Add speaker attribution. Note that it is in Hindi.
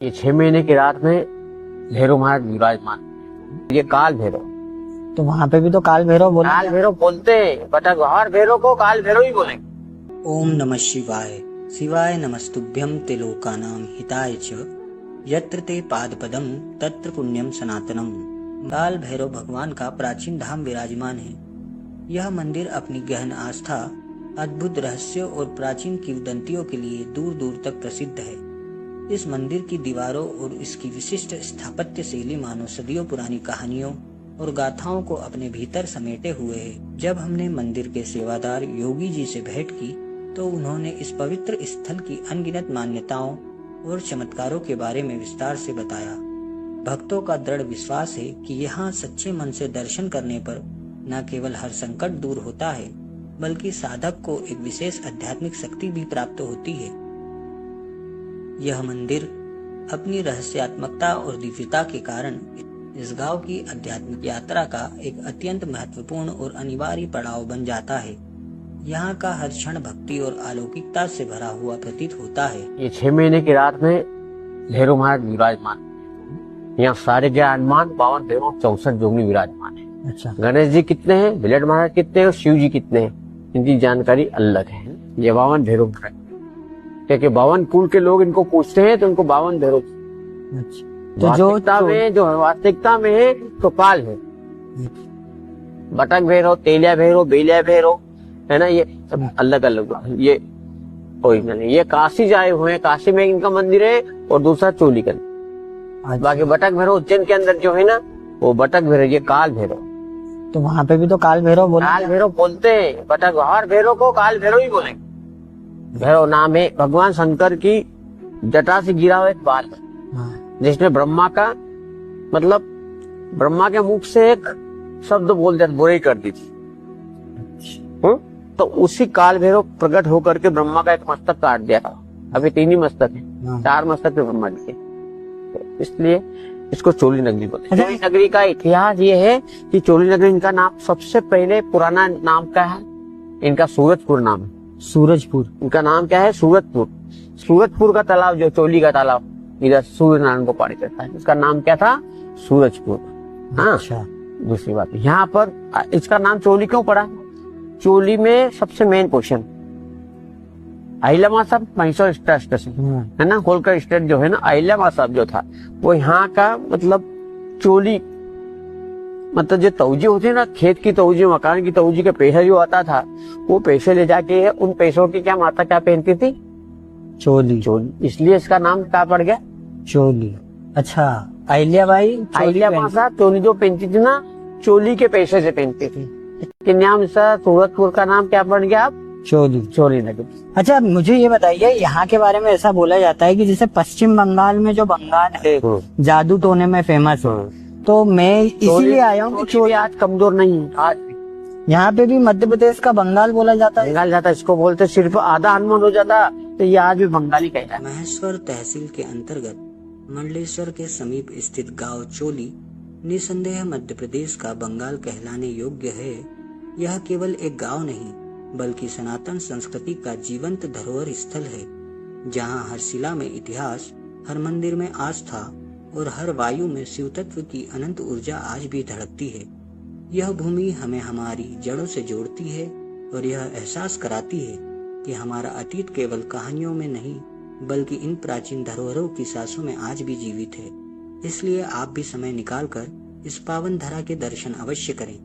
Speaker 1: ये 6 महीने की रात में भैरव महाराज विराजमान, ये काल भैरव।
Speaker 2: तो वहाँ पे भी तो काल भैरव बोला।
Speaker 1: काल भैरव बोलते हैं, बटक हर भैरव को काल भैरव ही बोलेंगे।
Speaker 2: ओम नमः शिवाय। शिवाय नमस्तुभ्यं ते लोकानां हिताय च यत्र ते पादपदं तत्र पुण्यम सनातनम। काल भैरव भगवान का प्राचीन धाम विराजमान है। यह मंदिर अपनी गहन आस्था, अद्भुत रहस्यों और प्राचीन किंवदंतियों के लिए दूर दूर तक प्रसिद्ध है। इस मंदिर की दीवारों और इसकी विशिष्ट स्थापत्य शैली मानो सदियों पुरानी कहानियों और गाथाओं को अपने भीतर समेटे हुए है। जब हमने मंदिर के सेवादार योगी जी से भेंट की तो उन्होंने इस पवित्र स्थल की अनगिनत मान्यताओं और चमत्कारों के बारे में विस्तार से बताया। भक्तों का दृढ़ विश्वास है कि यहाँ सच्चे मन से दर्शन करने पर न केवल हर संकट दूर होता है, बल्कि साधक को एक विशेष आध्यात्मिक शक्ति भी प्राप्त होती है। यह मंदिर अपनी रहस्यात्मकता और दिव्यता के कारण इस गांव की आध्यात्मिक यात्रा का एक अत्यंत महत्वपूर्ण और अनिवार्य पड़ाव बन जाता है। यहाँ का हर क्षण भक्ति और अलौकिकता से भरा हुआ प्रतीत होता है।
Speaker 1: ये 6 महीने की रात में भैरव महाराज विराजमान, यहाँ सारे ज्ञानमान 52 भैरव 64 जोगनी विराजमान है।
Speaker 2: अच्छा।
Speaker 1: गणेश जी कितने हैं, बिलट महाराज कितने हैं और शिव जी कितने हैं, इनकी जानकारी अलग है। ये 52 भैरव महाराज, क्योंकि 52 कुल के लोग इनको पूछते हैं तो उनको 52 भैरव।
Speaker 2: अच्छा।
Speaker 1: तो जो वास्तविकता में है तो काल है। बटक भैरव, तेलिया भैरव, बेलिया भैरव है ना, ये सब अलग अलग, ये ओरिजिनल है। ये काशी जाए हुए हैं, काशी में इनका मंदिर है और दूसरा चोलीगंज। बाकी बटक भैरव उज्जैन के अंदर जो है ना, वो बटक भैरव, ये काल भैरव।
Speaker 2: तो वहाँ पे भी तो काल भैरव बोला।
Speaker 1: काल भैरव बोलते हैं, बटक हर भैरव को काल भैरव ही बोलेंगे। भैरव नाम है भगवान शंकर की जटा से गिरा हुआ एक बाल, जिसमें ब्रह्मा का मतलब ब्रह्मा के मुख से एक शब्द बोल दिया, बुराई कर दी थी। तो उसी काल भैरव प्रकट होकर के ब्रह्मा का एक मस्तक काट दिया था। अभी 3 ही मस्तक है, 4 मस्तक थे ब्रह्मा जी के, तो इसलिए इसको चोली नगरी बोलते हैं। चोली नगरी का इतिहास ये है कि चोली नगरी, इनका नाम सबसे पहले पुराना नाम क्या है, इनका सूरजपुर नाम है।
Speaker 2: सूरजपुर,
Speaker 1: इनका नाम क्या है, सूरजपुर। सूरजपुर का तालाब, जो चोली का तालाब इधर सूर्य नारायण को पानी करता है, इसका नाम क्या था, सूरजपुर। हाँ। अच्छा। दूसरी बात, यहाँ पर इसका नाम चोली क्यों पड़ा, चोली में सबसे मेन क्वेश्चन अहिल्या साहब मैसूर स्टेशन है ना, होलकर स्टेट जो है ना, अहिल्या साहब जो था वो यहाँ का मतलब चोली, मतलब जो तौजी होती है ना, खेत की तौजी, मकान की तौजी के पैसा जो आता था, वो पैसे ले जाके उन पैसों की क्या माता क्या पहनती थी,
Speaker 2: चोली।
Speaker 1: चोली, इसलिए इसका नाम क्या पड़ गया,
Speaker 2: चोली। अच्छा। अहिल्याबाई,
Speaker 1: अहिल्या साहब चोली जो पहनती थी ना, चोली के पैसे से पहनती थी, इसके नाम से सूरजपुर का नाम क्या पड़ गया,
Speaker 2: चोली।
Speaker 1: चोली नगरी।
Speaker 2: अच्छा, मुझे ये बताइए, यहाँ के बारे में ऐसा बोला जाता है कि जैसे पश्चिम बंगाल में जो बंगाल है जादू टोने में फेमस है, तो मैं इसीलिए आया हूँ कि चोली आज कमजोर नहीं है। आज यहाँ पे भी मध्य प्रदेश का बंगाल बोला जाता है।
Speaker 1: बंगाल जाता है, इसको बोलते सिर्फ आधा हनुमान हो जाता तो ये आज भी बंगाली कहता है।
Speaker 2: महेश्वर तहसील के अंतर्गत मंडलेश्वर के समीप स्थित गांव चोली निसंदेह मध्य प्रदेश का बंगाल कहलाने योग्य है। यह केवल एक गांव नहीं, बल्कि सनातन संस्कृति का जीवंत धरोहर स्थल है, जहां हर शिला में इतिहास, हर मंदिर में आस्था और हर वायु में शिव तत्व की अनंत ऊर्जा आज भी धड़कती है। यह भूमि हमें हमारी जड़ों से जोड़ती है और यह एहसास कराती है कि हमारा अतीत केवल कहानियों में नहीं, बल्कि इन प्राचीन धरोहरों की सांसों में आज भी जीवित है। इसलिए आप भी समय निकालकर इस पावन धरा के दर्शन अवश्य करें।